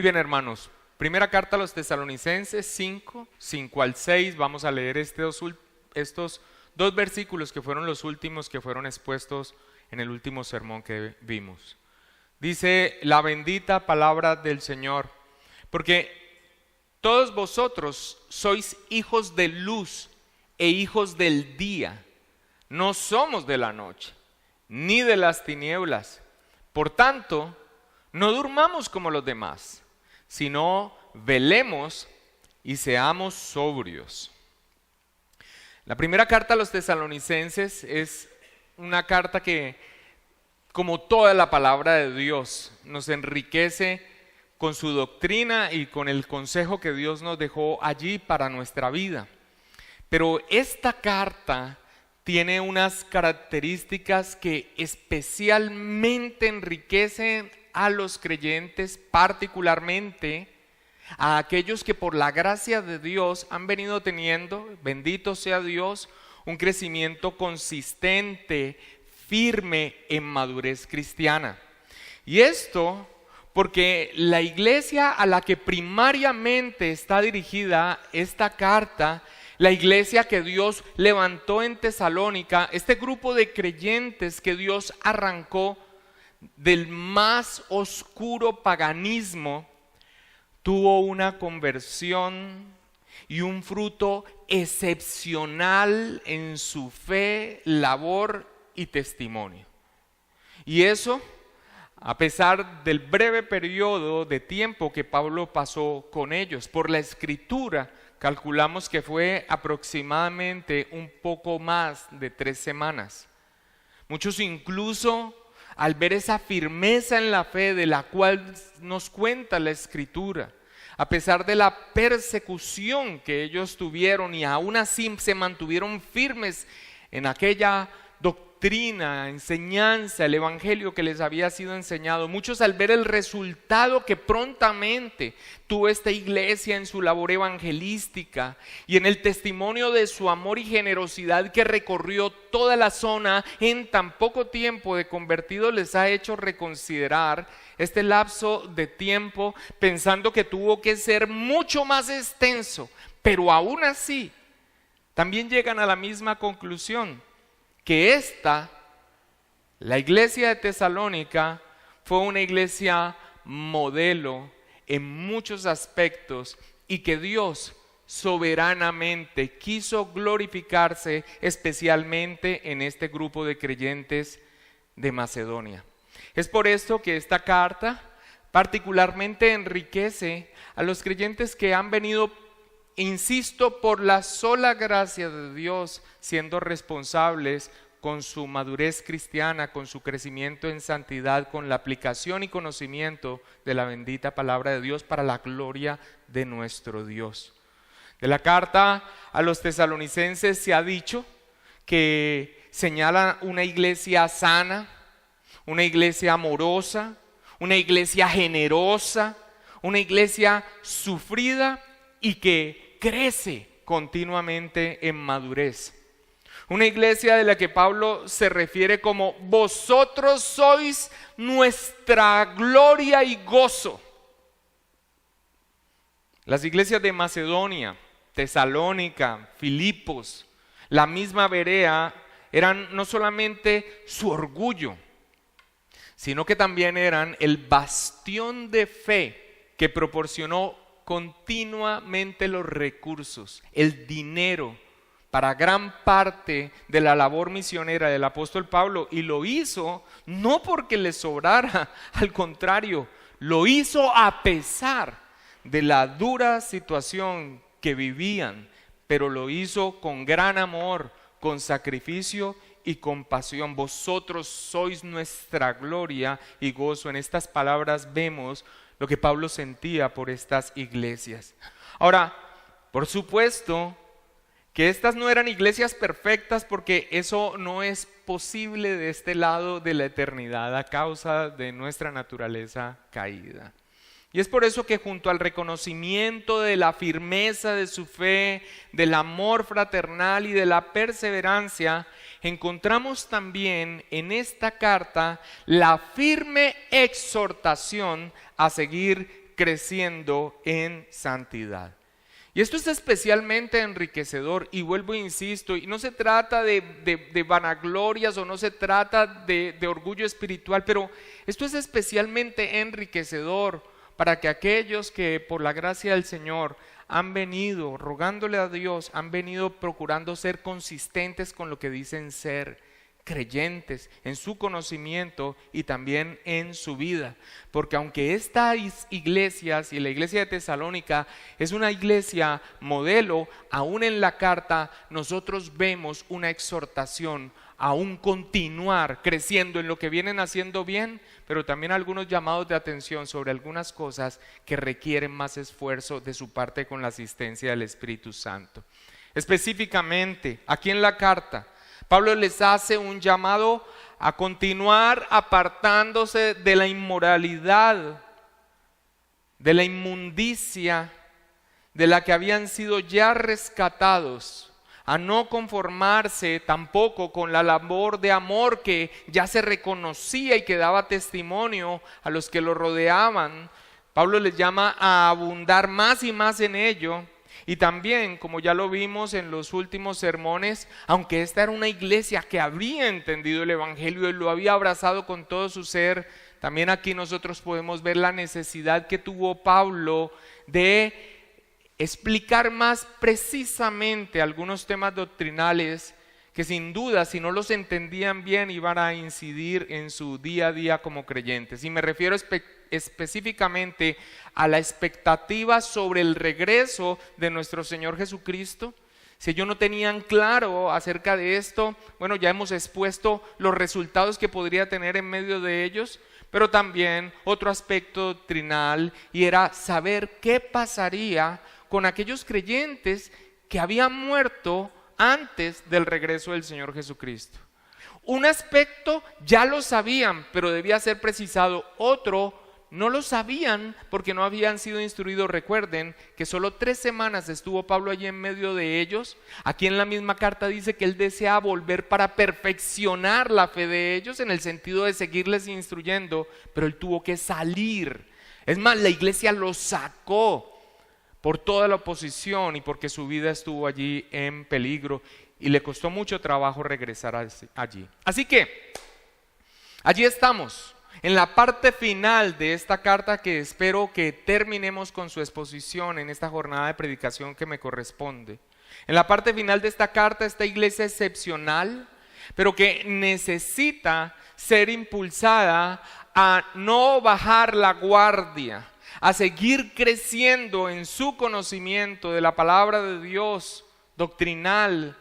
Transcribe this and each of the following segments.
Muy bien, hermanos. Primera carta a los Tesalonicenses 5 al 6. Vamos a leer estos dos versículos que fueron los últimos que fueron expuestos en el último sermón que vimos. Dice la bendita palabra del Señor, porque todos vosotros sois hijos de luz e hijos del día. No somos de la noche, ni de las tinieblas. Por tanto, no durmamos como los demás, sino velemos y seamos sobrios. La primera carta a los Tesalonicenses es una carta que, como toda la palabra de Dios, nos enriquece con su doctrina y con el consejo que Dios nos dejó allí para nuestra vida. Pero esta carta tiene unas características que especialmente enriquecen a los creyentes, particularmente a aquellos que por la gracia de Dios han venido teniendo, bendito sea Dios, un crecimiento consistente, firme en madurez cristiana. Y esto porque la iglesia a la que primariamente está dirigida esta carta, la iglesia que Dios levantó en Tesalónica, este grupo de creyentes que Dios arrancó del más oscuro paganismo, tuvo una conversión y un fruto excepcional en su fe, labor y testimonio. Y eso, a pesar del breve periodo de tiempo que Pablo pasó con ellos. Por la Escritura, calculamos que fue aproximadamente un poco más de 3 semanas. Muchos incluso, al ver esa firmeza en la fe de la cual nos cuenta la Escritura, a pesar de la persecución que ellos tuvieron y aún así se mantuvieron firmes en aquella doctrina, enseñanza, el evangelio que les había sido enseñado. Muchos, al ver el resultado que prontamente tuvo esta iglesia en su labor evangelística y en el testimonio de su amor y generosidad que recorrió toda la zona en tan poco tiempo de convertidos, les ha hecho reconsiderar este lapso de tiempo, pensando que tuvo que ser mucho más extenso. Pero aún así también llegan a la misma conclusión, que la iglesia de Tesalónica, fue una iglesia modelo en muchos aspectos y que Dios soberanamente quiso glorificarse especialmente en este grupo de creyentes de Macedonia. Es por esto que esta carta particularmente enriquece a los creyentes que han venido, insisto, por la sola gracia de Dios, siendo responsables con su madurez cristiana, con su crecimiento en santidad, con la aplicación y conocimiento de la bendita palabra de Dios para la gloria de nuestro Dios. De la carta a los tesalonicenses se ha dicho que señala una iglesia sana, una iglesia amorosa, una iglesia generosa, una iglesia sufrida y que crece continuamente en madurez. Una iglesia de la que Pablo se refiere como: vosotros sois nuestra gloria y gozo. Las iglesias de Macedonia, Tesalónica, Filipos, la misma Berea, eran no solamente su orgullo, sino que también eran el bastión de fe que proporcionó continuamente los recursos, el dinero para gran parte de la labor misionera del apóstol Pablo, y lo hizo no porque le sobrara, al contrario, lo hizo a pesar de la dura situación que vivían, pero lo hizo con gran amor, con sacrificio y compasión. Vosotros sois nuestra gloria y gozo. En estas palabras vemos lo que Pablo sentía por estas iglesias. Ahora, por supuesto que estas no eran iglesias perfectas, porque eso no es posible de este lado de la eternidad a causa de nuestra naturaleza caída. Y es por eso que junto al reconocimiento de la firmeza de su fe, del amor fraternal y de la perseverancia, encontramos también en esta carta la firme exhortación a seguir creciendo en santidad. Y esto es especialmente enriquecedor, y vuelvo e insisto, y no se trata de vanaglorias o no se trata de orgullo espiritual, pero esto es especialmente enriquecedor para que aquellos que por la gracia del Señor han venido rogándole a Dios, han venido procurando ser consistentes con lo que dicen ser, creyentes en su conocimiento y también en su vida, porque aunque estas iglesias y la iglesia de Tesalónica es una iglesia modelo, aún en la carta nosotros vemos una exhortación a un continuar creciendo en lo que vienen haciendo bien, pero también algunos llamados de atención sobre algunas cosas que requieren más esfuerzo de su parte con la asistencia del Espíritu Santo. Específicamente, aquí en la carta Pablo les hace un llamado a continuar apartándose de la inmoralidad, de la inmundicia de la que habían sido ya rescatados, a no conformarse tampoco con la labor de amor que ya se reconocía y que daba testimonio a los que lo rodeaban. Pablo les llama a abundar más y más en ello. Y también, como ya lo vimos en los últimos sermones, aunque esta era una iglesia que había entendido el evangelio y lo había abrazado con todo su ser, también aquí nosotros podemos ver la necesidad que tuvo Pablo de explicar más precisamente algunos temas doctrinales que sin duda, si no los entendían bien, iban a incidir en su día a día como creyentes. Y me refiero específicamente a la expectativa sobre el regreso de nuestro Señor Jesucristo. Si ellos no tenían claro acerca de esto, bueno, ya hemos expuesto los resultados que podría tener en medio de ellos, pero también otro aspecto doctrinal, y era saber qué pasaría con aquellos creyentes que habían muerto antes del regreso del Señor Jesucristo. Un aspecto ya lo sabían, pero debía ser precisado. Otro no lo sabían porque no habían sido instruidos. Recuerden que solo 3 semanas estuvo Pablo allí en medio de ellos. Aquí en la misma carta dice que él desea volver para perfeccionar la fe de ellos, en el sentido de seguirles instruyendo, pero él tuvo que salir. Es más, la iglesia lo sacó por toda la oposición y porque su vida estuvo allí en peligro y le costó mucho trabajo regresar allí. Así que allí estamos, en la parte final de esta carta, que espero que terminemos con su exposición en esta jornada de predicación que me corresponde. En la parte final de esta carta, esta iglesia excepcional, pero que necesita ser impulsada a no bajar la guardia, a seguir creciendo en su conocimiento de la palabra de Dios doctrinal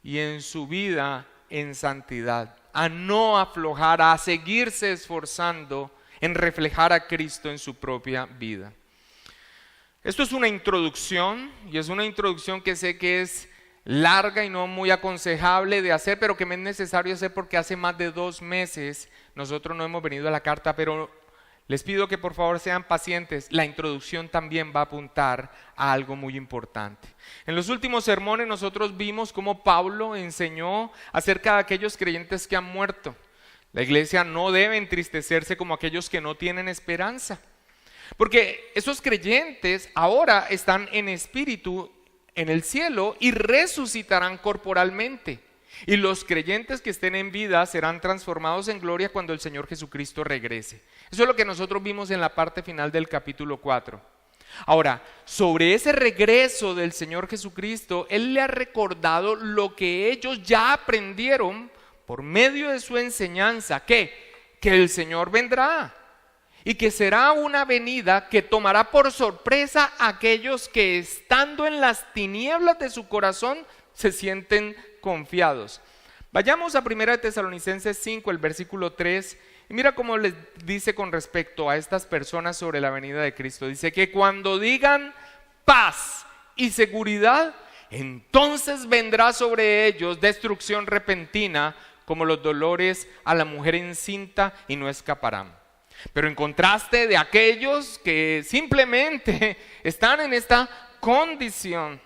y en su vida en santidad, a no aflojar, a seguirse esforzando en reflejar a Cristo en su propia vida. Esto es una introducción, y es una introducción que sé que es larga y no muy aconsejable de hacer, pero que me es necesario hacer porque hace más de 2 meses nosotros no hemos venido a la carta, pero les pido que por favor sean pacientes. La introducción también va a apuntar a algo muy importante. En los últimos sermones nosotros vimos cómo Pablo enseñó acerca de aquellos creyentes que han muerto. La iglesia no debe entristecerse como aquellos que no tienen esperanza, porque esos creyentes ahora están en espíritu en el cielo y resucitarán corporalmente. Y los creyentes que estén en vida serán transformados en gloria cuando el Señor Jesucristo regrese. Eso es lo que nosotros vimos en la parte final del capítulo 4. Ahora, sobre ese regreso del Señor Jesucristo, Él le ha recordado lo que ellos ya aprendieron por medio de su enseñanza, que el Señor vendrá y que será una venida que tomará por sorpresa a aquellos que, estando en las tinieblas de su corazón, se sienten confiados. Vayamos a 1 Tesalonicenses 5, el versículo 3, y mira cómo les dice con respecto a estas personas sobre la venida de Cristo. Dice que cuando digan paz y seguridad, entonces vendrá sobre ellos destrucción repentina, como los dolores a la mujer encinta, y no escaparán. Pero en contraste de aquellos que simplemente están en esta condición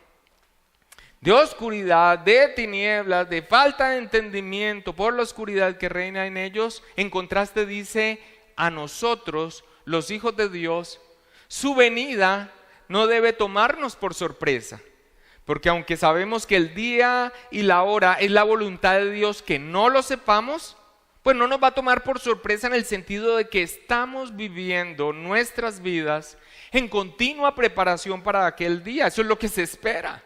de oscuridad, de tinieblas, de falta de entendimiento por la oscuridad que reina en ellos, en contraste dice: a nosotros, los hijos de Dios, Su venida no debe tomarnos por sorpresa, porque aunque sabemos que el día y la hora es la voluntad de Dios que no lo sepamos, pues no nos va a tomar por sorpresa en el sentido de que estamos viviendo nuestras vidas en continua preparación para aquel día. Eso es lo que se espera,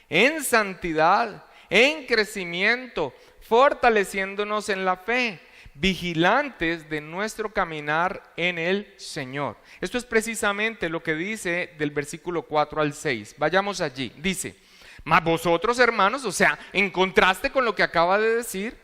en santidad, en crecimiento, fortaleciéndonos en la fe, vigilantes de nuestro caminar en el Señor. Esto es precisamente lo que dice del versículo 4 al 6. Vayamos allí. Dice: mas vosotros, hermanos, o sea, en contraste con lo que acaba de decir,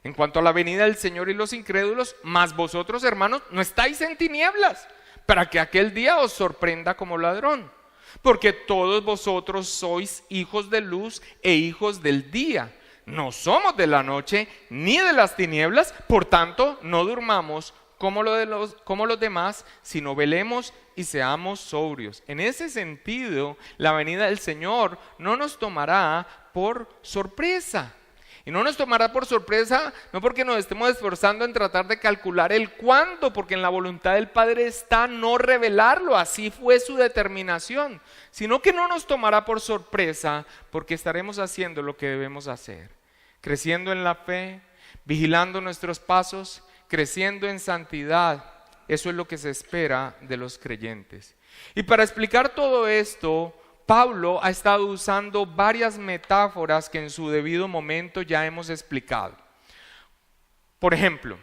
en cuanto a la venida del Señor y los incrédulos, mas vosotros, hermanos, no estáis en tinieblas, para que aquel día os sorprenda como ladrón. Porque todos vosotros sois hijos de luz e hijos del día. No somos de la noche ni de las tinieblas, por tanto, no durmamos como los demás, sino velemos y seamos sobrios. En ese sentido, la venida del Señor no nos tomará por sorpresa. Y no nos tomará por sorpresa, no porque nos estemos esforzando en tratar de calcular el cuándo, porque en la voluntad del Padre está no revelarlo, así fue su determinación, sino que no nos tomará por sorpresa porque estaremos haciendo lo que debemos hacer, creciendo en la fe, vigilando nuestros pasos, creciendo en santidad. Eso es lo que se espera de los creyentes. Y para explicar todo esto, Pablo ha estado usando varias metáforas que en su debido momento ya hemos explicado. Por ejemplo,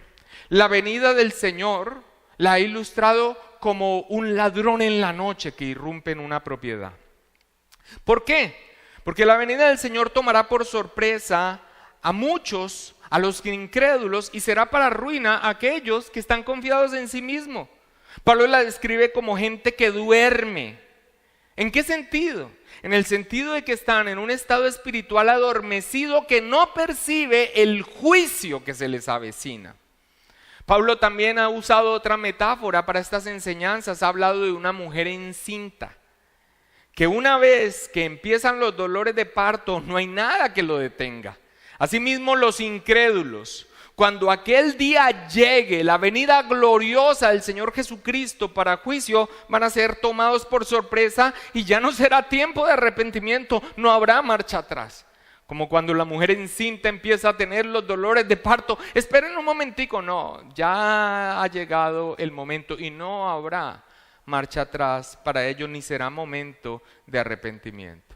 la venida del Señor la ha ilustrado como un ladrón en la noche que irrumpe en una propiedad. ¿Por qué? Porque la venida del Señor tomará por sorpresa a muchos, a los incrédulos, y será para ruina a aquellos que están confiados en sí mismos. Pablo la describe como gente que duerme. ¿En qué sentido? En el sentido de que están en un estado espiritual adormecido que no percibe el juicio que se les avecina. Pablo también ha usado otra metáfora para estas enseñanzas. Ha hablado de una mujer encinta, que una vez que empiezan los dolores de parto no hay nada que lo detenga. Asimismo, los incrédulos, cuando aquel día llegue, la venida gloriosa del Señor Jesucristo para juicio, van a ser tomados por sorpresa y ya no será tiempo de arrepentimiento, no habrá marcha atrás. Como cuando la mujer encinta empieza a tener los dolores de parto, esperen un momentico, no, ya ha llegado el momento y no habrá marcha atrás para ellos, ni será momento de arrepentimiento.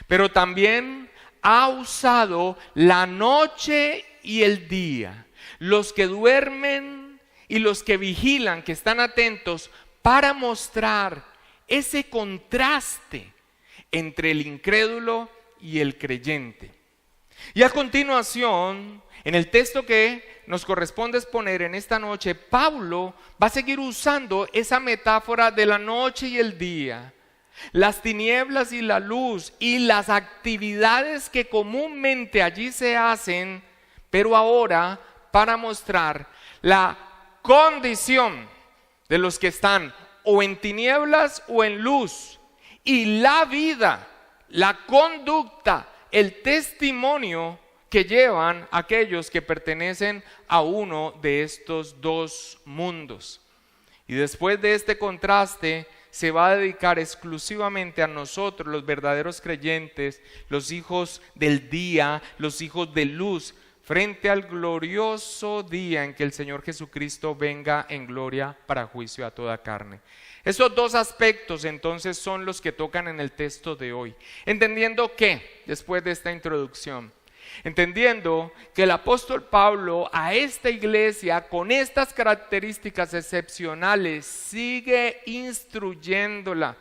Pero también ha usado la noche y el día, los que duermen y los que vigilan, que están atentos, para mostrar ese contraste entre el incrédulo y el creyente. Y a continuación, en el texto que nos corresponde exponer en esta noche, Pablo va a seguir usando esa metáfora de la noche y el día, las tinieblas y la luz y las actividades que comúnmente allí se hacen, pero ahora para mostrar la condición de los que están o en tinieblas o en luz, y la vida, la conducta, el testimonio que llevan aquellos que pertenecen a uno de estos dos mundos. Y después de este contraste se va a dedicar exclusivamente a nosotros, los verdaderos creyentes, los hijos del día, los hijos de luz, frente al glorioso día en que el Señor Jesucristo venga en gloria para juicio a toda carne. Esos dos aspectos entonces son los que tocan en el texto de hoy. Entendiendo que, después de esta introducción, entendiendo que el apóstol Pablo a esta iglesia con estas características excepcionales sigue instruyéndola,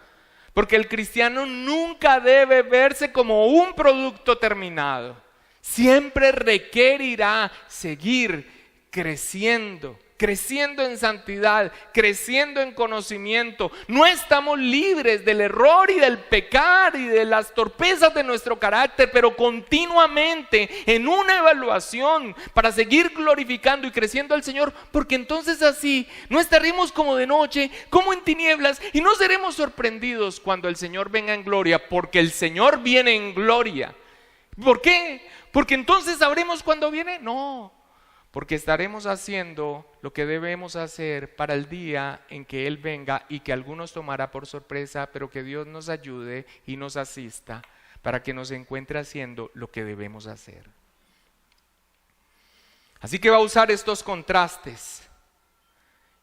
porque el cristiano nunca debe verse como un producto terminado, siempre requerirá seguir creciendo en santidad, creciendo en conocimiento. No estamos libres del error y del pecar y de las torpezas de nuestro carácter, pero continuamente en una evaluación para seguir glorificando y creciendo al Señor, porque entonces así no estaremos como de noche, como en tinieblas, y no seremos sorprendidos cuando el Señor venga en gloria, porque el Señor viene en gloria. ¿Por qué? Porque entonces sabremos cuándo viene. No, porque estaremos haciendo lo que debemos hacer para el día en que Él venga y que algunos tomará por sorpresa, pero que Dios nos ayude y nos asista para que nos encuentre haciendo lo que debemos hacer. Así que va a usar estos contrastes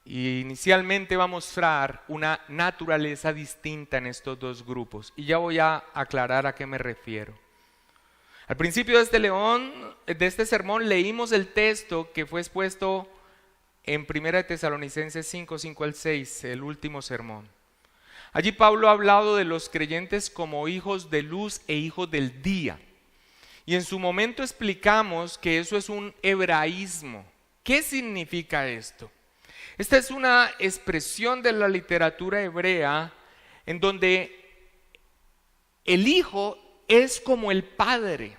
y inicialmente va a mostrar una naturaleza distinta en estos dos grupos, y ya voy a aclarar a qué me refiero. Al principio de este sermón leímos el texto que fue expuesto en 1 Tesalonicenses 5, 5 al 6, el último sermón. Allí Pablo ha hablado de los creyentes como hijos de luz e hijos del día. Y en su momento explicamos que eso es un hebraísmo. ¿Qué significa esto? Esta es una expresión de la literatura hebrea en donde el hijo es como el padre.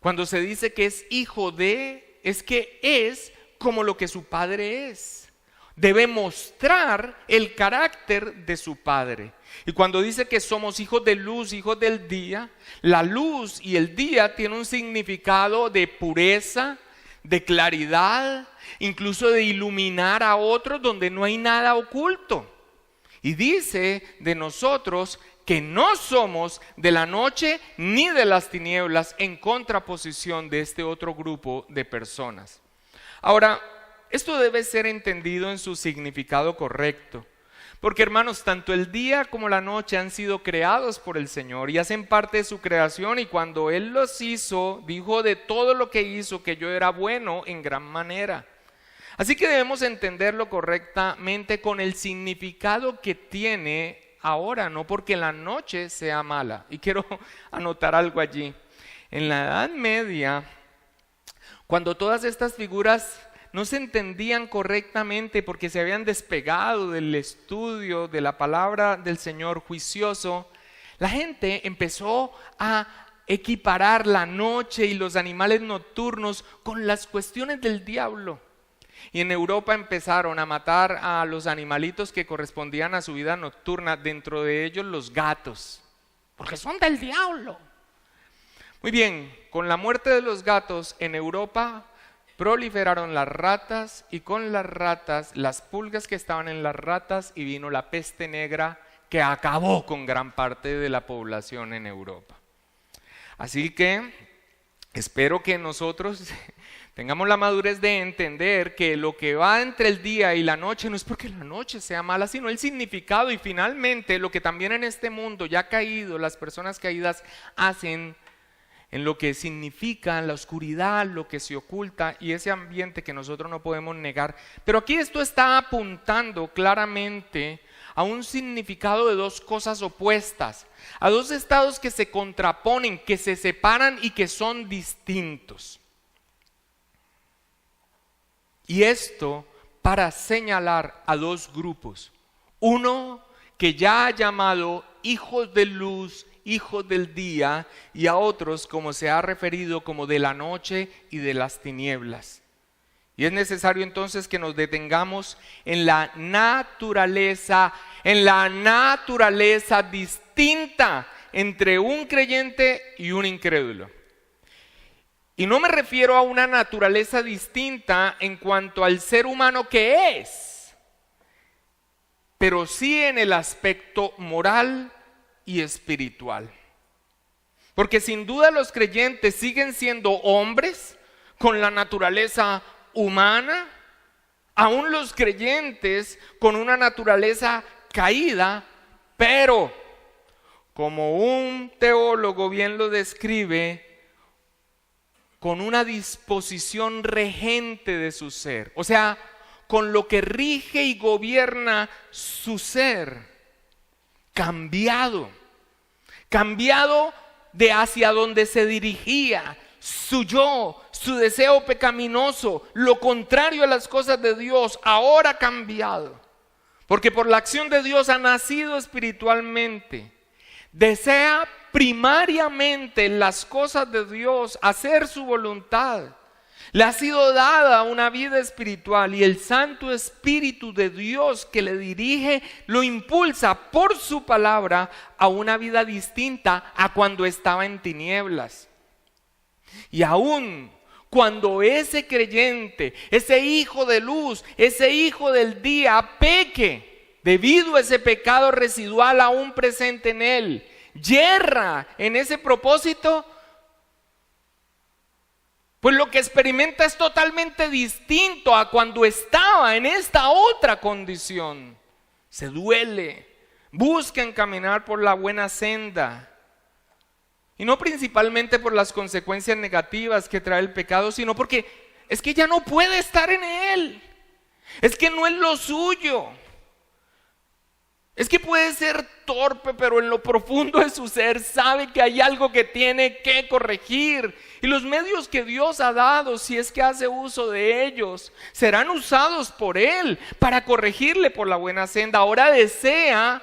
Cuando se dice que es hijo de, es que es como lo que su padre es. Debe mostrar el carácter de su padre. Y cuando dice que somos hijos de luz, hijos del día, la luz y el día tienen un significado de pureza, de claridad, incluso de iluminar a otros donde no hay nada oculto. Y dice de nosotros que no somos de la noche ni de las tinieblas, en contraposición de este otro grupo de personas. Ahora, esto debe ser entendido en su significado correcto, porque hermanos, tanto el día como la noche han sido creados por el Señor y hacen parte de su creación, y cuando Él los hizo, dijo de todo lo que hizo que yo era bueno en gran manera. Así que debemos entenderlo correctamente con el significado que tiene ahora, no porque la noche sea mala. Y quiero anotar algo allí. En la Edad Media, cuando todas estas figuras no se entendían correctamente porque se habían despegado del estudio de la palabra del Señor juicioso, la gente empezó a equiparar la noche y los animales nocturnos con las cuestiones del diablo. Y en Europa empezaron a matar a los animalitos que correspondían a su vida nocturna, dentro de ellos los gatos, porque son del diablo. Muy bien, con la muerte de los gatos en Europa proliferaron las ratas, y con las ratas, las pulgas que estaban en las ratas, y vino la peste negra que acabó con gran parte de la población en Europa. Así que espero que nosotros tengamos la madurez de entender que lo que va entre el día y la noche no es porque la noche sea mala, sino el significado, y finalmente lo que también en este mundo ya caído, las personas caídas hacen en lo que significa la oscuridad, lo que se oculta, y ese ambiente que nosotros no podemos negar. Pero aquí esto está apuntando claramente a un significado de dos cosas opuestas, a dos estados que se contraponen, que se separan y que son distintos. Y esto para señalar a dos grupos: uno que ya ha llamado hijos de luz, hijos del día, y a otros, como se ha referido, como de la noche y de las tinieblas. Y es necesario entonces que nos detengamos en la naturaleza distinta entre un creyente y un incrédulo. Y no me refiero a una naturaleza distinta en cuanto al ser humano que es, pero sí en el aspecto moral y espiritual. Porque sin duda los creyentes siguen siendo hombres con la naturaleza humana, aún los creyentes con una naturaleza caída, pero como un teólogo bien lo describe, con una disposición regente de su ser, o sea, con lo que rige y gobierna su ser, cambiado de hacia donde se dirigía, su yo, su deseo pecaminoso, lo contrario a las cosas de Dios, ahora cambiado, porque por la acción de Dios ha nacido espiritualmente, desea primariamente las cosas de Dios, hacer su voluntad. Le ha sido dada una vida espiritual, y el Santo Espíritu de Dios que le dirige lo impulsa por su palabra a una vida distinta a cuando estaba en tinieblas. Y aún cuando ese creyente, ese hijo de luz, ese hijo del día peque, debido a ese pecado residual aún presente en él, yerra en ese propósito, pues lo que experimenta es totalmente distinto a cuando estaba en esta otra condición. Se duele, busca encaminar por la buena senda. Y no principalmente por las consecuencias negativas que trae el pecado, sino porque es que ya no puede estar en él. Es que no es lo suyo. Es que puede ser torpe, pero en lo profundo de su ser sabe que hay algo que tiene que corregir. Y los medios que Dios ha dado, si es que hace uso de ellos, serán usados por Él para corregirle por la buena senda. Ahora desea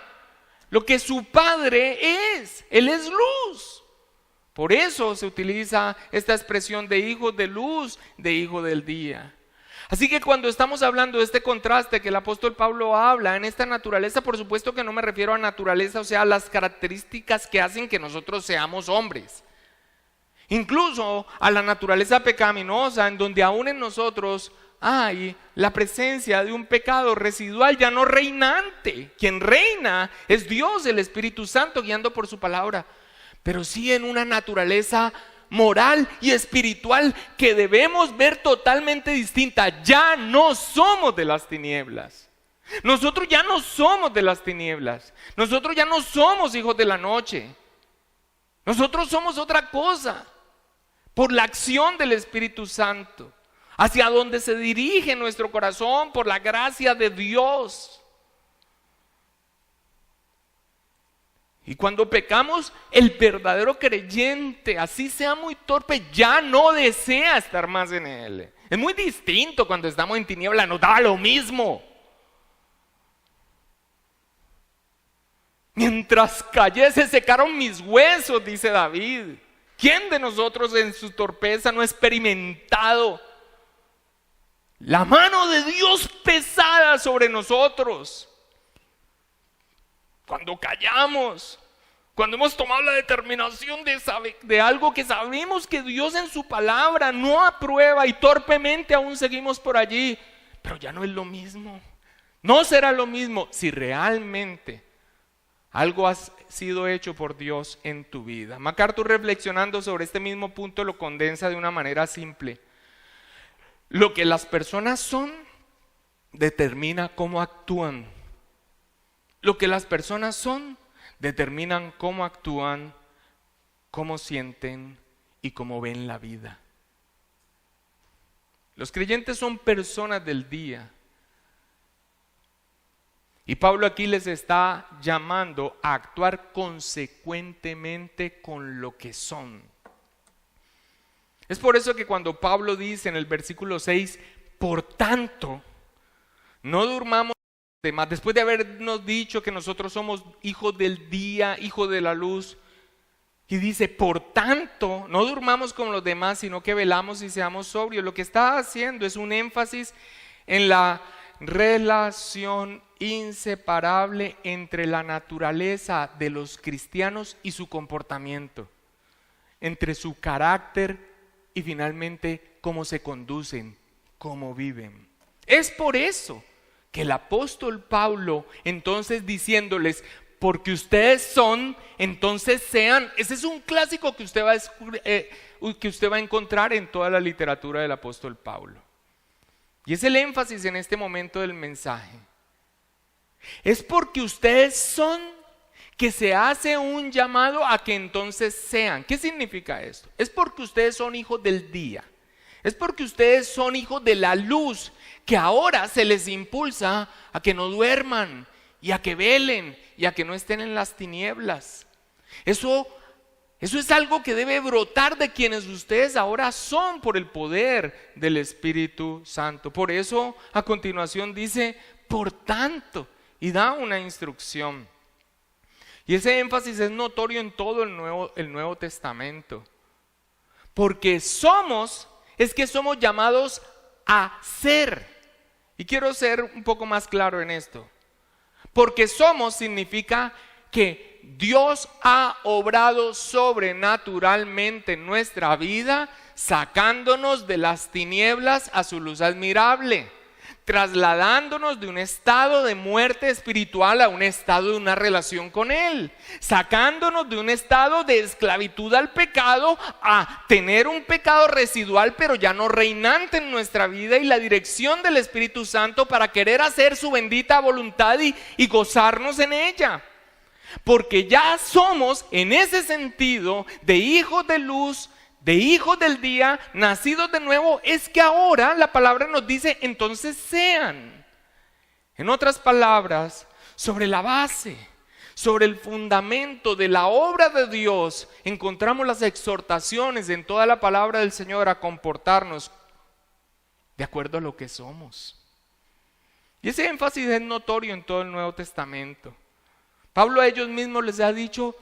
lo que su Padre es. Él es luz. Por eso se utiliza esta expresión de hijos de luz, de hijo del día. Así que cuando estamos hablando de este contraste que el apóstol Pablo habla en esta naturaleza, por supuesto que no me refiero a naturaleza, o sea, a las características que hacen que nosotros seamos hombres. Incluso a la naturaleza pecaminosa, en donde aún en nosotros hay la presencia de un pecado residual ya no reinante. Quien reina es Dios, el Espíritu Santo, guiando por su palabra. Pero sí en una naturaleza moral y espiritual que debemos ver totalmente distinta. Ya no somos de las tinieblas. Nosotros ya no somos de las tinieblas. Nosotros ya no somos hijos de la noche. Nosotros somos otra cosa. Por la acción del Espíritu Santo, hacia donde se dirige nuestro corazón por la gracia de Dios. Y cuando pecamos, el verdadero creyente, así sea muy torpe, ya no desea estar más en él. Es muy distinto cuando estamos en tiniebla, nos da lo mismo. Mientras callé se secaron mis huesos, dice David. ¿Quién de nosotros en su torpeza no ha experimentado la mano de Dios pesada sobre nosotros? Cuando callamos, cuando hemos tomado la determinación de algo que sabemos que Dios en su palabra no aprueba y torpemente aún seguimos por allí, pero ya no es lo mismo. No será lo mismo si realmente algo ha sido hecho por Dios en tu vida. MacArthur, reflexionando sobre este mismo punto, lo condensa de una manera simple. Lo que las personas son determina cómo actúan. Lo que las personas son determinan cómo actúan, cómo sienten y cómo ven la vida. Los creyentes son personas del día. Y Pablo aquí les está llamando a actuar consecuentemente con lo que son. Es por eso que cuando Pablo dice en el versículo 6, por tanto, no durmamos los demás, después de habernos dicho que nosotros somos hijos del día, hijos de la luz, y dice, por tanto, no durmamos como los demás, sino que velamos y seamos sobrios. Lo que está haciendo es un énfasis en la relación inseparable entre la naturaleza de los cristianos y su comportamiento, entre su carácter y finalmente cómo se conducen, cómo viven. Es por eso que el apóstol Pablo, entonces diciéndoles, porque ustedes son, entonces sean. Ese es un clásico que usted va a encontrar en toda la literatura del apóstol Pablo. Y es el énfasis en este momento del mensaje. Es porque ustedes son que se hace un llamado a que entonces sean. ¿Qué significa esto? Es porque ustedes son hijos del día. Es porque ustedes son hijos de la luz, que ahora se les impulsa a que no duerman y a que velen y a que no estén en las tinieblas. Eso es algo que debe brotar de quienes ustedes ahora son por el poder del Espíritu Santo. Por eso a continuación dice, por tanto, y da una instrucción. Y ese énfasis es notorio en todo el Nuevo Testamento. Porque es que somos llamados a ser. Y quiero ser un poco más claro en esto. Porque somos significa que Dios ha obrado sobrenaturalmente en nuestra vida sacándonos de las tinieblas a su luz admirable, trasladándonos de un estado de muerte espiritual a un estado de una relación con Él, sacándonos de un estado de esclavitud al pecado a tener un pecado residual pero ya no reinante en nuestra vida, y la dirección del Espíritu Santo para querer hacer su bendita voluntad y gozarnos en ella. Porque ya somos en ese sentido de hijos de luz, de hijos del día, nacidos de nuevo. Es que ahora la palabra nos dice, entonces sean. En otras palabras, sobre la base, sobre el fundamento de la obra de Dios, encontramos las exhortaciones en toda la palabra del Señor a comportarnos de acuerdo a lo que somos. Y ese énfasis es notorio en todo el Nuevo Testamento. Pablo a ellos mismos les ha dicho: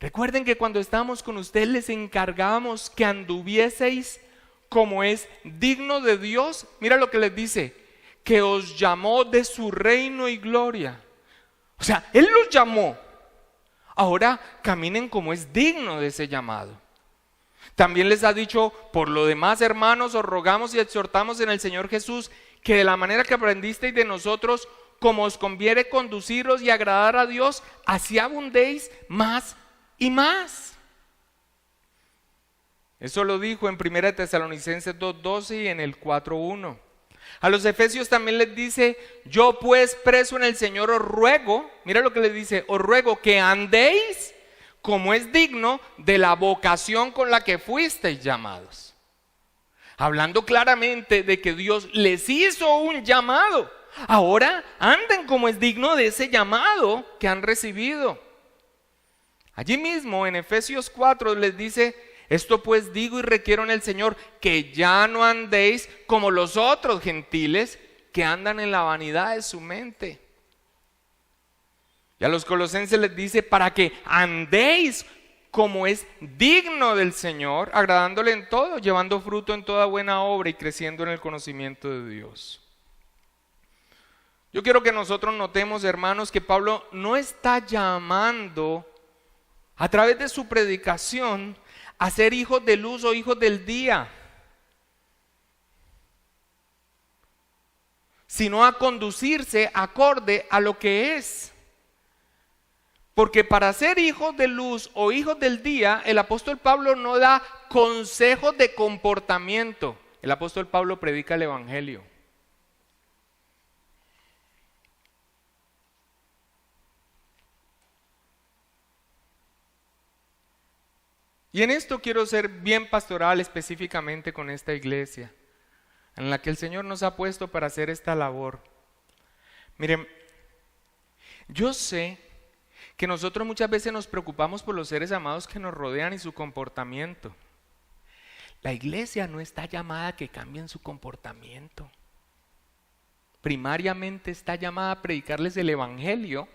recuerden que cuando estábamos con ustedes les encargábamos que anduvieseis como es digno de Dios. Mira lo que les dice: que os llamó de su reino y gloria. O sea, Él los llamó. Ahora caminen como es digno de ese llamado. También les ha dicho: por lo demás, hermanos, os rogamos y exhortamos en el Señor Jesús que de la manera que aprendisteis de nosotros, como os conviene conduciros y agradar a Dios, así abundéis más y más. Eso lo dijo en 1 Tesalonicenses 2:12 y en el 4:1. A los efesios también les dice: yo pues preso en el Señor os ruego, mira lo que les dice, os ruego que andéis como es digno de la vocación con la que fuisteis llamados. Hablando claramente de que Dios les hizo un llamado. Ahora anden como es digno de ese llamado que han recibido. Allí mismo en Efesios 4 les dice: esto pues digo y requiero en el Señor, que ya no andéis como los otros gentiles que andan en la vanidad de su mente. Y a los colosenses les dice: para que andéis como es digno del Señor, agradándole en todo, llevando fruto en toda buena obra y creciendo en el conocimiento de Dios. Yo quiero que nosotros notemos, hermanos, que Pablo no está llamando a través de su predicación a ser hijos de luz o hijos del día, sino a conducirse acorde a lo que es. Porque para ser hijos de luz o hijos del día, el apóstol Pablo no da consejos de comportamiento. El apóstol Pablo predica el evangelio. Y en esto quiero ser bien pastoral específicamente con esta iglesia, en la que el Señor nos ha puesto para hacer esta labor. Miren, yo sé que nosotros muchas veces nos preocupamos por los seres amados que nos rodean y su comportamiento. La iglesia no está llamada a que cambien su comportamiento. Primariamente está llamada a predicarles el evangelio,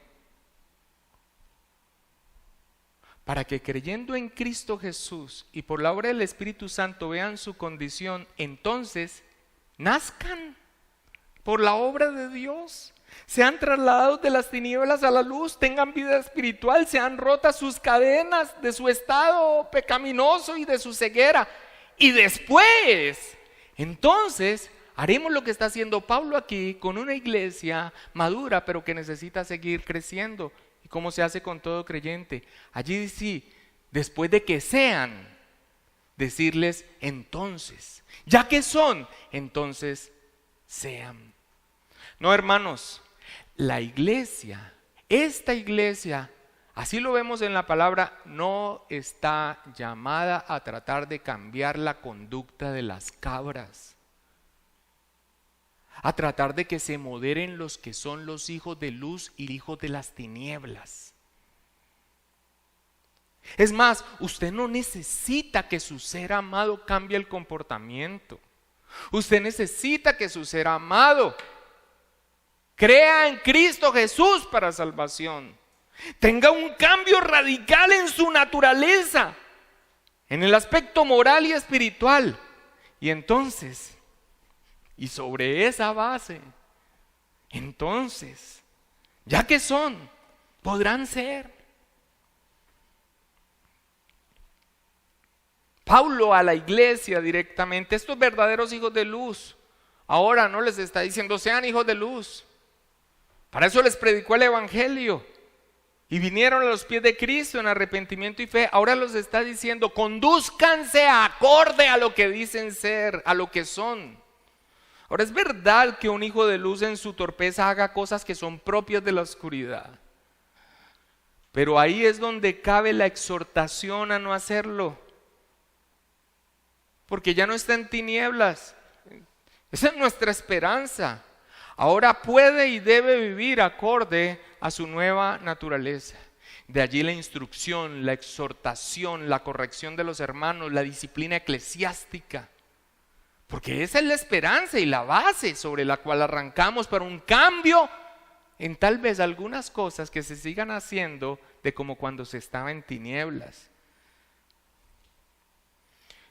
para que creyendo en Cristo Jesús y por la obra del Espíritu Santo vean su condición, entonces nazcan por la obra de Dios, sean trasladados de las tinieblas a la luz, tengan vida espiritual, sean rotas sus cadenas de su estado pecaminoso y de su ceguera. Y después, entonces, haremos lo que está haciendo Pablo aquí con una iglesia madura, pero que necesita seguir creciendo. ¿Y cómo se hace con todo creyente? Allí sí, después de que sean, decirles entonces, ya que son, entonces sean. No, hermanos, la iglesia, esta iglesia, así lo vemos en la palabra, no está llamada a tratar de cambiar la conducta de las cabras, a tratar de que se moderen los que son los hijos de luz y hijos de las tinieblas. Es más, usted no necesita que su ser amado cambie el comportamiento. Usted necesita que su ser amado crea en Cristo Jesús para salvación. Tenga un cambio radical en su naturaleza, en el aspecto moral y espiritual. Y entonces, y sobre esa base, entonces, ya que son, podrán ser. Pablo a la iglesia directamente, estos verdaderos hijos de luz, ahora no les está diciendo sean hijos de luz. Para eso les predicó el evangelio y vinieron a los pies de Cristo en arrepentimiento y fe. Ahora los está diciendo, condúzcanse acorde a lo que dicen ser, a lo que son. Ahora es verdad que un hijo de luz en su torpeza haga cosas que son propias de la oscuridad, pero ahí es donde cabe la exhortación a no hacerlo, porque ya no está en tinieblas. Esa es nuestra esperanza. Ahora puede y debe vivir acorde a su nueva naturaleza. De allí la instrucción, la exhortación, la corrección de los hermanos, la disciplina eclesiástica. Porque esa es la esperanza y la base sobre la cual arrancamos para un cambio en tal vez algunas cosas que se sigan haciendo de como cuando se estaba en tinieblas.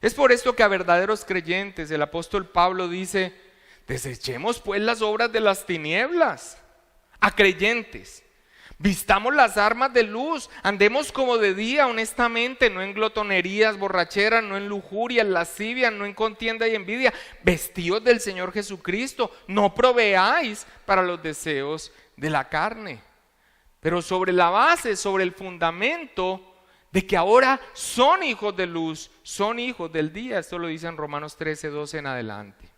Es por esto que a verdaderos creyentes el apóstol Pablo dice, desechemos pues las obras de las tinieblas. A creyentes, vistamos las armas de luz, andemos como de día honestamente, no en glotonerías, borracheras, no en lujurias, lascivias, no en contienda y envidia, vestidos del Señor Jesucristo, no proveáis para los deseos de la carne, pero sobre la base, sobre el fundamento de que ahora son hijos de luz, son hijos del día. Esto lo dice en Romanos 13:12 en adelante.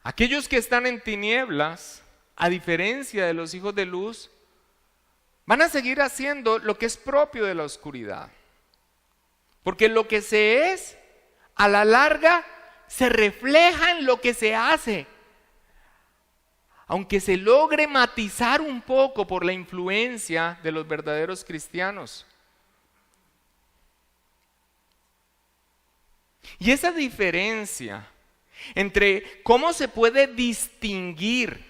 Aquellos que están en tinieblas, a diferencia de los hijos de luz, van a seguir haciendo lo que es propio de la oscuridad. Porque lo que se es, a la larga, se refleja en lo que se hace. Aunque se logre matizar un poco por la influencia de los verdaderos cristianos. Y esa diferencia entre cómo se puede distinguir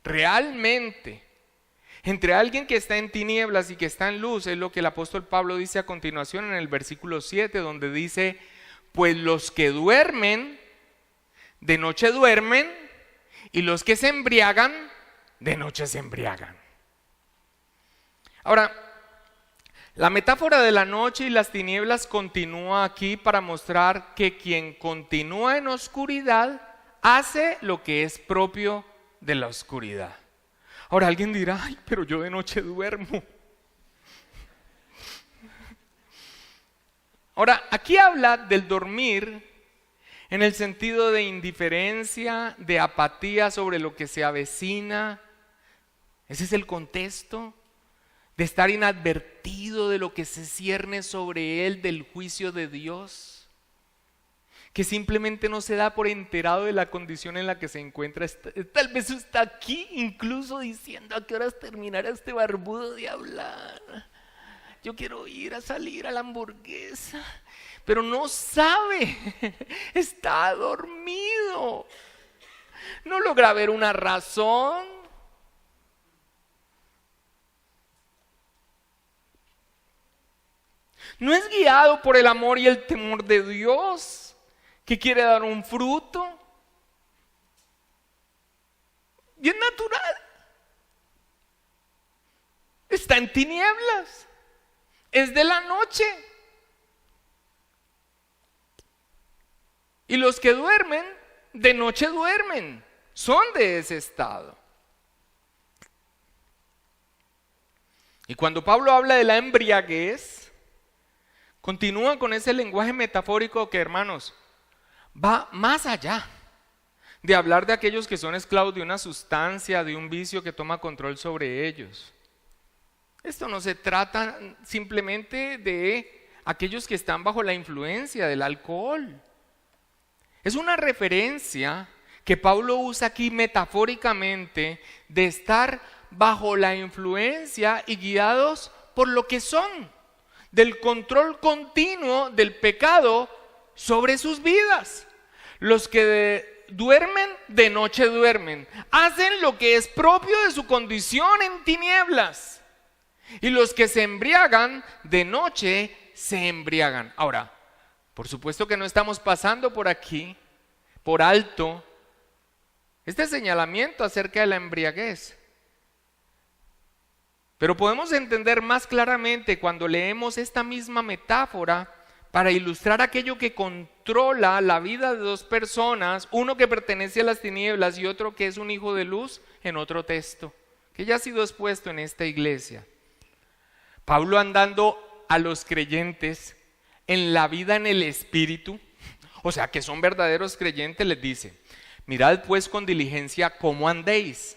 realmente entre alguien que está en tinieblas y que está en luz es lo que el apóstol Pablo dice a continuación en el versículo 7, donde dice, pues los que duermen, de noche duermen, y los que se embriagan, de noche se embriagan. Ahora, la metáfora de la noche y las tinieblas continúa aquí para mostrar que quien continúa en oscuridad hace lo que es propio de la oscuridad. Ahora alguien dirá, ay, pero yo de noche duermo. Ahora, aquí habla del dormir en el sentido de indiferencia, de apatía sobre lo que se avecina. Ese es el contexto, de estar inadvertido de lo que se cierne sobre él, del juicio de Dios, que simplemente no se da por enterado de la condición en la que se encuentra. Tal vez está aquí incluso diciendo a qué horas terminará este barbudo de hablar. Yo quiero ir a salir a la hamburguesa, pero no sabe, está dormido, no logra ver una razón. No es guiado por el amor y el temor de Dios, que quiere dar un fruto. Y es natural. Está en tinieblas. Es de la noche. Y los que duermen, de noche duermen. Son de ese estado. Y cuando Pablo habla de la embriaguez, continúa con ese lenguaje metafórico que, hermanos, va más allá de hablar de aquellos que son esclavos de una sustancia, de un vicio que toma control sobre ellos. Esto no se trata simplemente de aquellos que están bajo la influencia del alcohol. Es una referencia que Pablo usa aquí metafóricamente de estar bajo la influencia y guiados por lo que son, del control continuo del pecado sobre sus vidas. Los que duermen, de noche duermen, hacen lo que es propio de su condición en tinieblas. Y los que se embriagan, de noche se embriagan. Ahora, por supuesto que no estamos pasando por aquí, por alto, este señalamiento acerca de la embriaguez. Pero podemos entender más claramente cuando leemos esta misma metáfora para ilustrar aquello que controla la vida de dos personas, uno que pertenece a las tinieblas y otro que es un hijo de luz, en otro texto, que ya ha sido expuesto en esta iglesia. Pablo, andando a los creyentes en la vida en el Espíritu, o sea que son verdaderos creyentes, les dice: mirad pues con diligencia cómo andéis,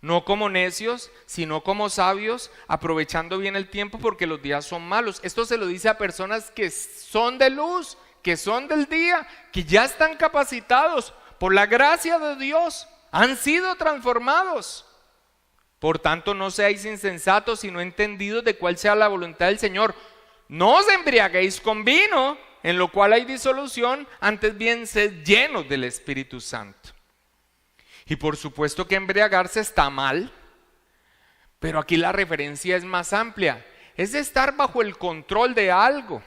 no como necios, sino como sabios, aprovechando bien el tiempo, porque los días son malos. Esto se lo dice a personas que son de luz, que son del día, que ya están capacitados por la gracia de Dios, han sido transformados. Por tanto, no seáis insensatos, sino entendidos de cuál sea la voluntad del Señor. No os embriaguéis con vino, en lo cual hay disolución, antes bien sed llenos del Espíritu Santo. Y por supuesto que embriagarse está mal, pero aquí la referencia es más amplia. Es estar bajo el control de algo.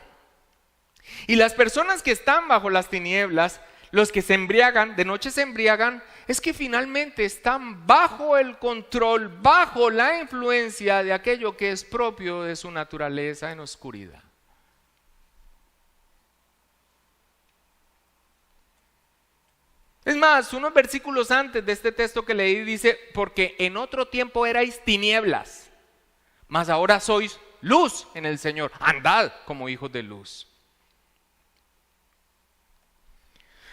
Y las personas que están bajo las tinieblas, los que se embriagan, de noche se embriagan, es que finalmente están bajo el control, bajo la influencia de aquello que es propio de su naturaleza en oscuridad. Es más, unos versículos antes de este texto que leí dice: porque en otro tiempo erais tinieblas, mas ahora sois luz en el Señor, andad como hijos de luz.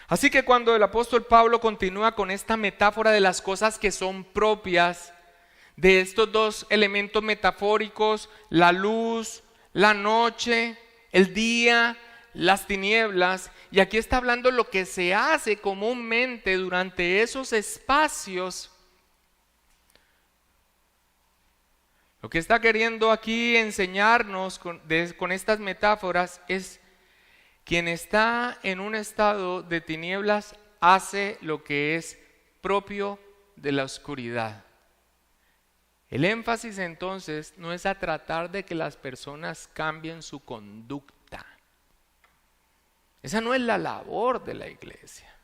Así que cuando el apóstol Pablo continúa con esta metáfora de las cosas que son propias de estos dos elementos metafóricos, la luz, la noche, el día, las tinieblas, y aquí está hablando lo que se hace comúnmente durante esos espacios. Lo que está queriendo aquí enseñarnos con estas metáforas es: quien está en un estado de tinieblas hace lo que es propio de la oscuridad. El énfasis entonces no es a tratar de que las personas cambien su conducta. Esa no es la labor de la iglesia.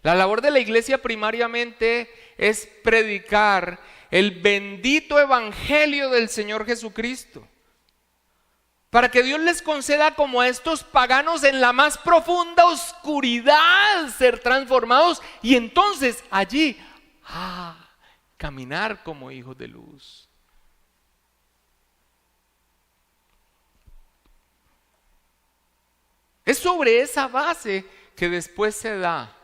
La labor de la iglesia primariamente es predicar el bendito evangelio del Señor Jesucristo, para que Dios les conceda, como a estos paganos, en la más profunda oscuridad ser transformados, y entonces allí caminar como hijos de luz. Es sobre esa base que después se da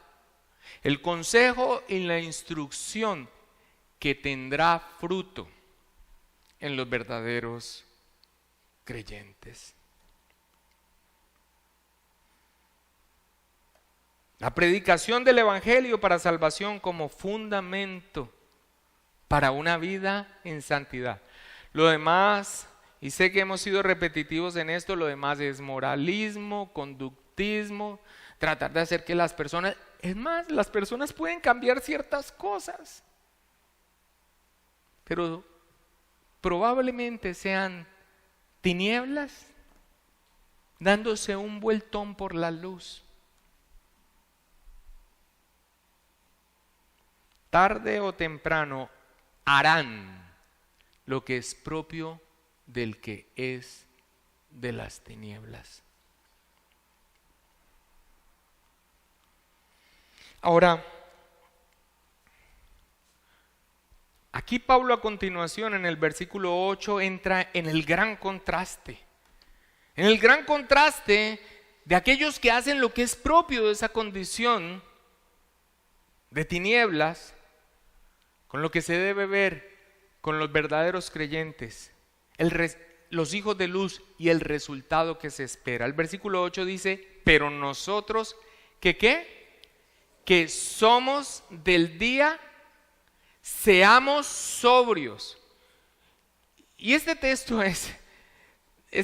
el consejo y la instrucción que tendrá fruto en los verdaderos creyentes. La predicación del evangelio para salvación como fundamento para una vida en santidad. Lo demás, y sé que hemos sido repetitivos en esto, lo demás es moralismo, conductismo, tratar de hacer que las personas, es más, las personas pueden cambiar ciertas cosas, pero probablemente sean tinieblas dándose un vueltón por la luz. Tarde o temprano harán lo que es propio del que es de las tinieblas. Ahora, aquí Pablo a continuación en el versículo 8 entra en el gran contraste. En el gran contraste de aquellos que hacen lo que es propio de esa condición de tinieblas, con lo que se debe ver con los verdaderos creyentes, los hijos de luz y el resultado que se espera. El versículo 8 dice: pero nosotros, que somos del día, seamos sobrios. Y este texto es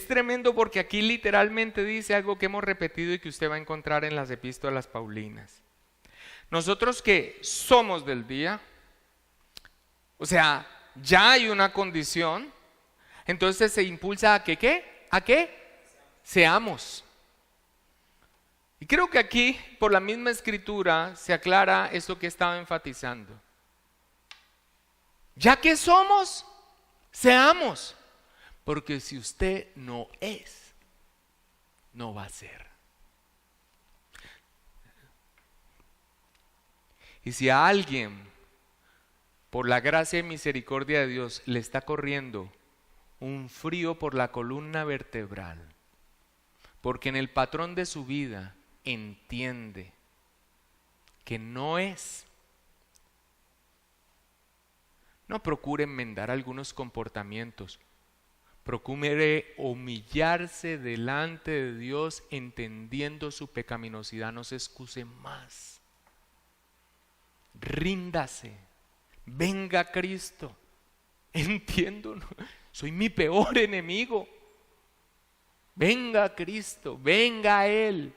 tremendo, porque aquí literalmente dice algo que hemos repetido y que usted va a encontrar en las epístolas paulinas. Nosotros que somos del día, o sea, ya hay una condición, entonces se impulsa a que ¿a qué? Seamos. Y creo que aquí, por la misma escritura, se aclara esto que estaba enfatizando. Ya que somos, seamos. Porque si usted no es, no va a ser. Y si a alguien, por la gracia y misericordia de Dios, le está corriendo un frío por la columna vertebral, porque en el patrón de su vida entiende que no es, no procure enmendar algunos comportamientos. Procure humillarse delante de Dios entendiendo su pecaminosidad. No se excuse más. Ríndase. Venga a Cristo. Entiendo, ¿no? Soy mi peor enemigo. Venga a Cristo. Venga a Él.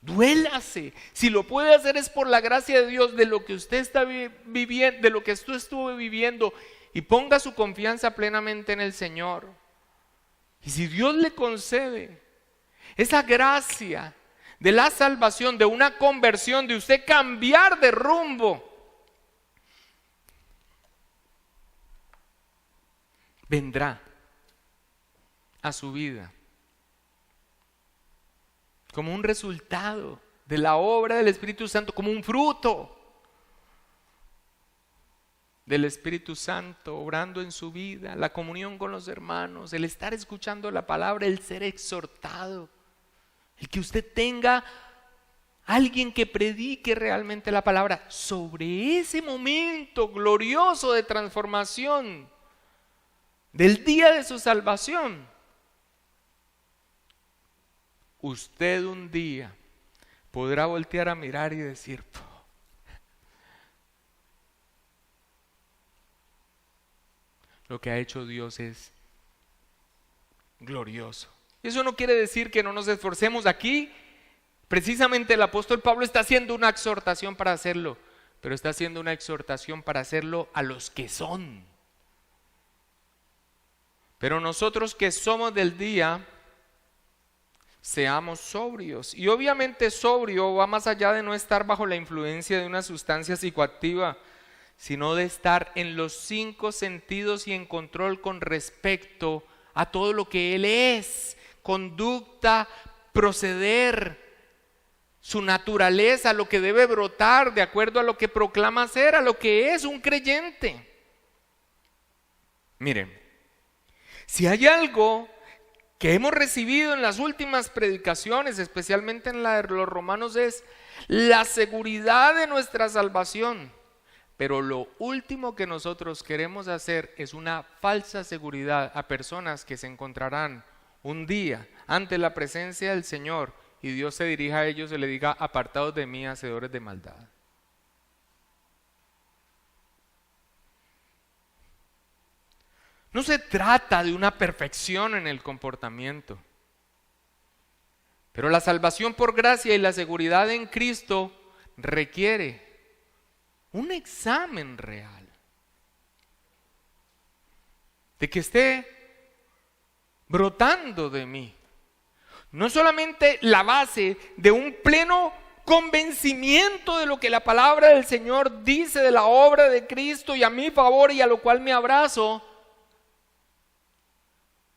Duélase. Si lo puede hacer es por la gracia de Dios, de lo que usted está viviendo, de lo que usted estuvo viviendo, y ponga su confianza plenamente en el Señor. Y si Dios le concede esa gracia de la salvación, de una conversión, de usted cambiar de rumbo, vendrá a su vida como un resultado de la obra del Espíritu Santo, como un fruto del Espíritu Santo obrando en su vida, la comunión con los hermanos, el estar escuchando la palabra, el ser exhortado, el que usted tenga alguien que predique realmente la palabra sobre ese momento glorioso de transformación del día de su salvación. Usted un día podrá voltear a mirar y decir: lo que ha hecho Dios es glorioso. Eso no quiere decir que no nos esforcemos. Aquí precisamente el apóstol Pablo está haciendo una exhortación para hacerlo, pero está haciendo una exhortación para hacerlo a los que son. Pero nosotros que somos del día, seamos sobrios. Y obviamente sobrio va más allá de no estar bajo la influencia de una sustancia psicoactiva, sino de estar en los 5 sentidos y en control con respecto a todo lo que Él es: conducta, proceder, su naturaleza, lo que debe brotar de acuerdo a lo que proclama ser, a lo que es un creyente. Miren, si hay algo que hemos recibido en las últimas predicaciones, especialmente en la de los romanos, es la seguridad de nuestra salvación. Pero lo último que nosotros queremos hacer es una falsa seguridad a personas que se encontrarán un día ante la presencia del Señor y Dios se dirija a ellos y le diga: apartados de mí, hacedores de maldad. No se trata de una perfección en el comportamiento, pero la salvación por gracia y la seguridad en Cristo requiere un examen real de que esté brotando de mí no solamente la base de un pleno convencimiento de lo que la palabra del Señor dice de la obra de Cristo y a mi favor y a lo cual me abrazo,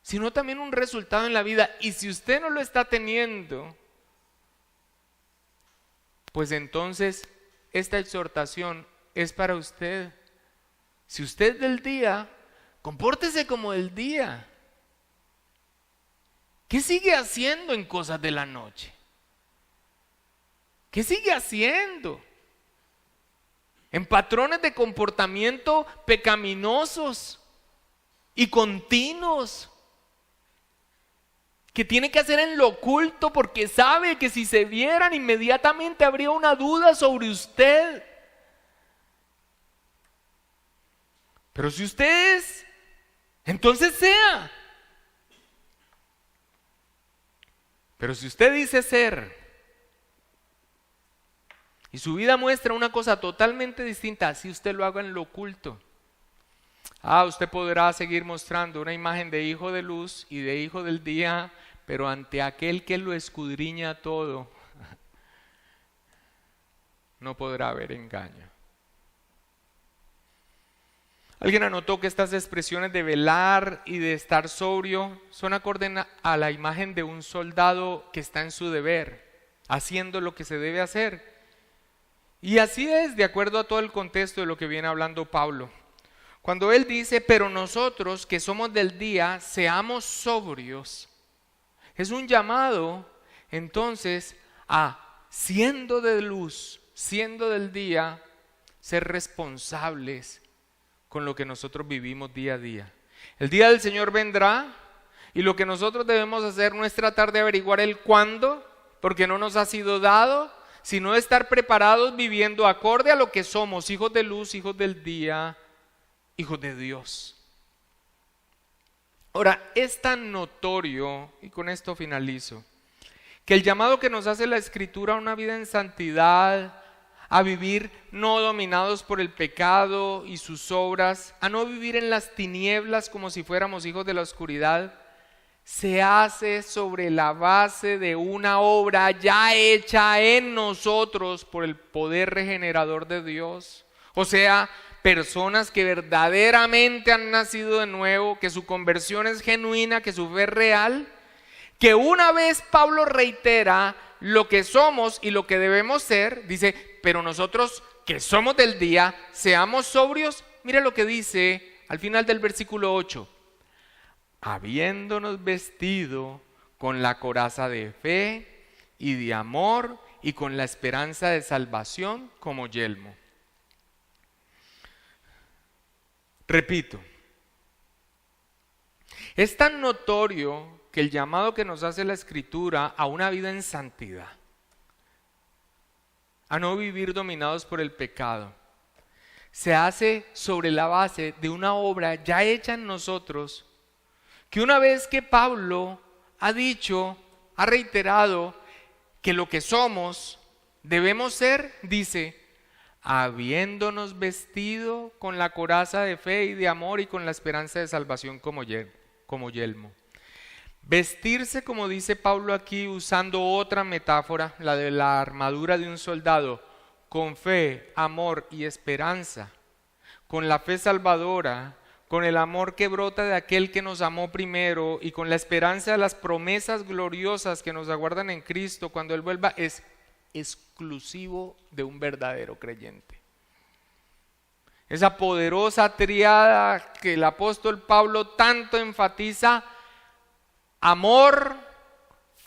sino también un resultado en la vida. Y si usted no lo está teniendo, pues entonces esta exhortación es para usted. Si usted es del día, compórtese como del día. ¿Qué sigue haciendo en cosas de la noche? ¿Qué sigue haciendo en patrones de comportamiento pecaminosos y continuos que tiene que hacer en lo oculto porque sabe que si se vieran inmediatamente habría una duda sobre usted? Pero si usted es, entonces sea. Pero si usted dice ser y su vida muestra una cosa totalmente distinta, así usted lo haga en lo oculto, usted podrá seguir mostrando una imagen de hijo de luz y de hijo del día, pero ante aquel que lo escudriña todo, no podrá haber engaño. Alguien anotó que estas expresiones de velar y de estar sobrio son acorde a la imagen de un soldado que está en su deber, haciendo lo que se debe hacer. Y así es, de acuerdo a todo el contexto de lo que viene hablando Pablo. Cuando él dice, pero nosotros que somos del día, seamos sobrios, es un llamado entonces a, siendo de luz, siendo del día, ser responsables con lo que nosotros vivimos día a día. El día del Señor vendrá y lo que nosotros debemos hacer no es tratar de averiguar el cuándo, porque no nos ha sido dado, sino estar preparados viviendo acorde a lo que somos, hijos de luz, hijos del día, hijos de Dios. Ahora, es tan notorio, y con esto finalizo, que el llamado que nos hace la Escritura a una vida en santidad, a vivir no dominados por el pecado y sus obras, a no vivir en las tinieblas como si fuéramos hijos de la oscuridad, se hace sobre la base de una obra ya hecha en nosotros por el poder regenerador de Dios. O sea, personas que verdaderamente han nacido de nuevo, que su conversión es genuina, que su fe es real, que una vez Pablo reitera lo que somos y lo que debemos ser, dice, pero nosotros que somos del día, seamos sobrios. Mire lo que dice al final del versículo 8. Habiéndonos vestido con la coraza de fe y de amor y con la esperanza de salvación como yelmo. Repito, es tan notorio que el llamado que nos hace la Escritura a una vida en santidad, a no vivir dominados por el pecado, se hace sobre la base de una obra ya hecha en nosotros, que una vez que Pablo ha dicho, ha reiterado que lo que somos debemos ser, dice, habiéndonos vestido con la coraza de fe y de amor y con la esperanza de salvación como yelmo. Vestirse, como dice Pablo aquí, usando otra metáfora, la de la armadura de un soldado, con fe, amor y esperanza, con la fe salvadora, con el amor que brota de aquel que nos amó primero y con la esperanza de las promesas gloriosas que nos aguardan en Cristo cuando Él vuelva, es exclusivo de un verdadero creyente. Esa poderosa triada que el apóstol Pablo tanto enfatiza, amor,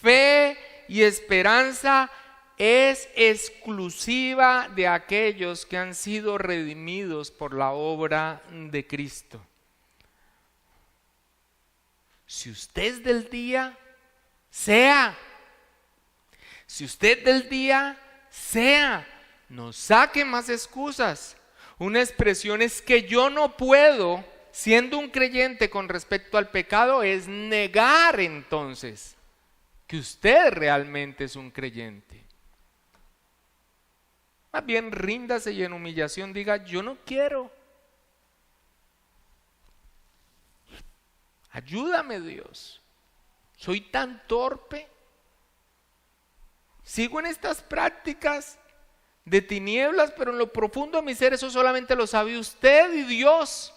fe y esperanza, es exclusiva de aquellos que han sido redimidos por la obra de Cristo. Si usted es del día, sea. Si usted es del día, sea. No saque más excusas. Una expresión es que yo no puedo, siendo un creyente con respecto al pecado, es negar entonces que usted realmente es un creyente. Más bien ríndase y en humillación diga, yo no quiero. Ayúdame, Dios. Soy tan torpe. Sigo en estas prácticas de tinieblas, pero en lo profundo de mi ser eso solamente lo sabe usted y Dios.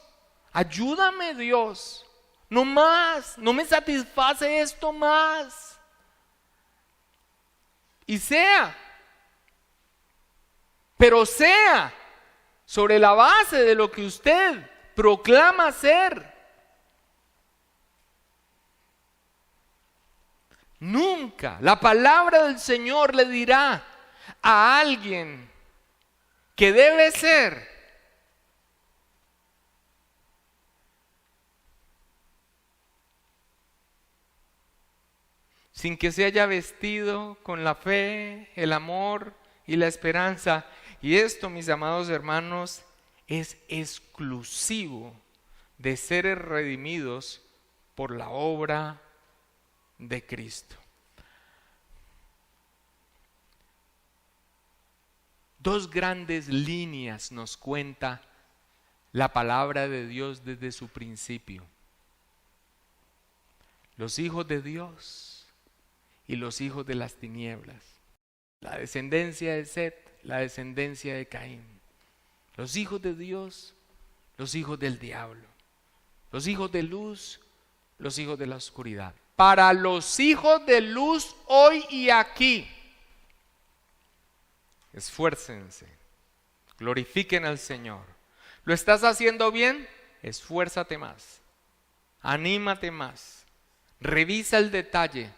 Ayúdame, Dios. No más. No me satisface esto más. Y sea. Pero sea sobre la base de lo que usted proclama ser. Nunca la palabra del Señor le dirá a alguien que debe ser sin que se haya vestido con la fe, el amor y la esperanza. Y esto, mis amados hermanos, es exclusivo de seres redimidos por la obra de Cristo. Dos grandes líneas nos cuenta la palabra de Dios desde su principio. Los hijos de Dios y los hijos de las tinieblas. La descendencia de Set, la descendencia de Caín. Los hijos de Dios los hijos del diablo, los hijos de luz, los hijos de la oscuridad. Para los hijos de luz hoy y aquí, esfuércense, glorifiquen al Señor. ¿Lo estás haciendo bien? Esfuérzate más, anímate más, revisa el detalle.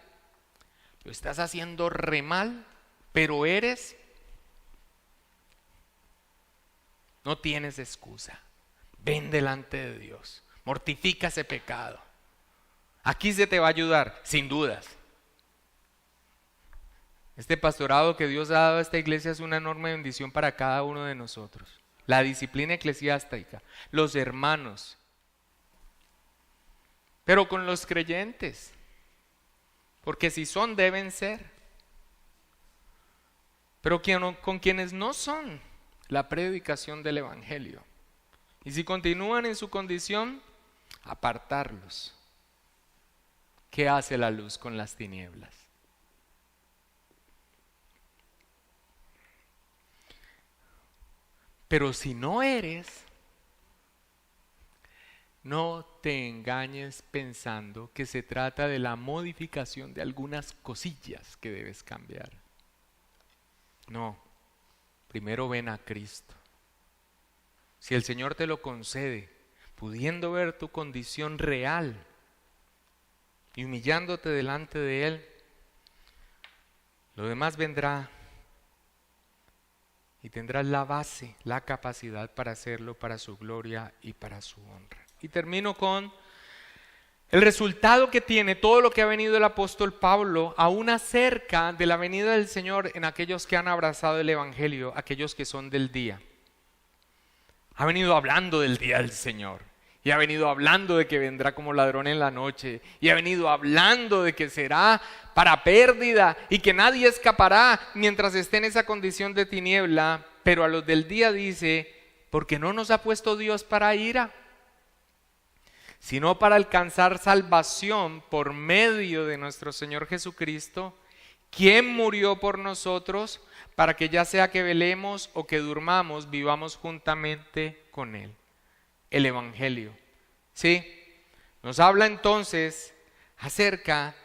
¿Lo estás haciendo re mal, pero no tienes excusa? Ven delante de Dios, mortifica ese pecado. Aquí se te va a ayudar, sin dudas. Este pastorado que Dios ha dado a esta iglesia es una enorme bendición para cada uno de nosotros. La disciplina eclesiástica, los hermanos, pero con los creyentes, porque si son deben ser, pero con quienes no son, la predicación del evangelio. Y si continúan en su condición, apartarlos. ¿Qué hace la luz con las tinieblas? Pero si no eres, no te engañes pensando que se trata de la modificación de algunas cosillas que debes cambiar. No, primero ven a Cristo. Si el Señor te lo concede, pudiendo ver tu condición real y humillándote delante de Él, lo demás vendrá y tendrás la base, la capacidad para hacerlo para su gloria y para su honra. Y termino con el resultado que tiene todo lo que ha venido el apóstol Pablo aún acerca de la venida del Señor en aquellos que han abrazado el evangelio, aquellos que son del día. Ha venido hablando del día del Señor y ha venido hablando de que vendrá como ladrón en la noche y ha venido hablando de que será para pérdida y que nadie escapará mientras esté en esa condición de tiniebla. Pero a los del día dice, porque no nos ha puesto Dios para ira, sino para alcanzar salvación por medio de nuestro Señor Jesucristo, quien murió por nosotros, para que ya sea que velemos o que durmamos, vivamos juntamente con Él. El Evangelio. ¿Sí? Nos habla entonces acerca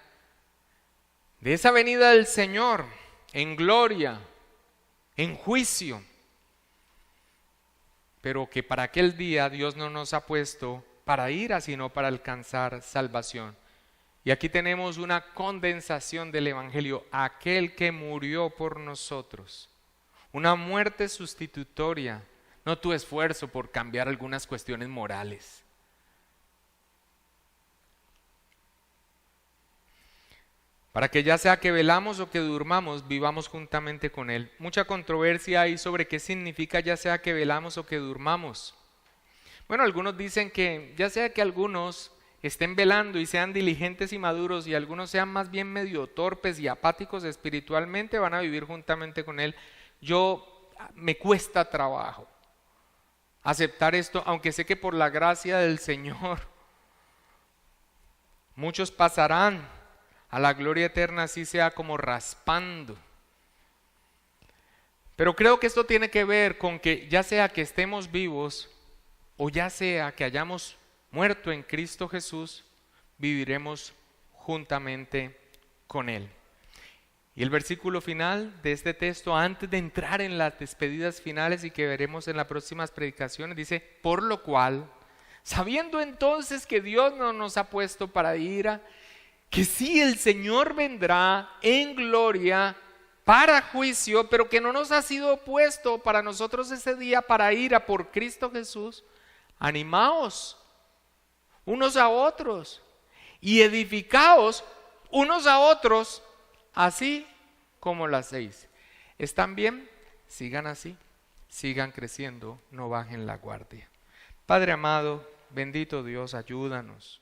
de esa venida del Señor en gloria, en juicio, pero que para aquel día Dios no nos ha puesto para ira, sino para alcanzar salvación. Y aquí tenemos una condensación del Evangelio, aquel que murió por nosotros, una muerte sustitutoria, no tu esfuerzo por cambiar algunas cuestiones morales. Para que ya sea que velamos o que durmamos, vivamos juntamente con Él. Mucha controversia hay sobre qué significa ya sea que velamos o que durmamos. Bueno, algunos dicen que ya sea que algunos estén velando y sean diligentes y maduros y algunos sean más bien medio torpes y apáticos espiritualmente, van a vivir juntamente con Él. Me cuesta trabajo aceptar esto, aunque sé que por la gracia del Señor muchos pasarán a la gloria eterna, así sea como raspando. Pero creo que esto tiene que ver con que ya sea que estemos vivos o ya sea que hayamos muerto en Cristo Jesús, viviremos juntamente con Él. Y el versículo final de este texto, antes de entrar en las despedidas finales y que veremos en las próximas predicaciones, dice, por lo cual, sabiendo entonces que Dios no nos ha puesto para ira, que sí el Señor vendrá en gloria para juicio, pero que no nos ha sido puesto para nosotros ese día para ira por Cristo Jesús, animaos unos a otros y edificaos unos a otros, así como lo hacéis. ¿Están bien? Sigan así, sigan creciendo, no bajen la guardia. Padre amado, bendito Dios, ayúdanos.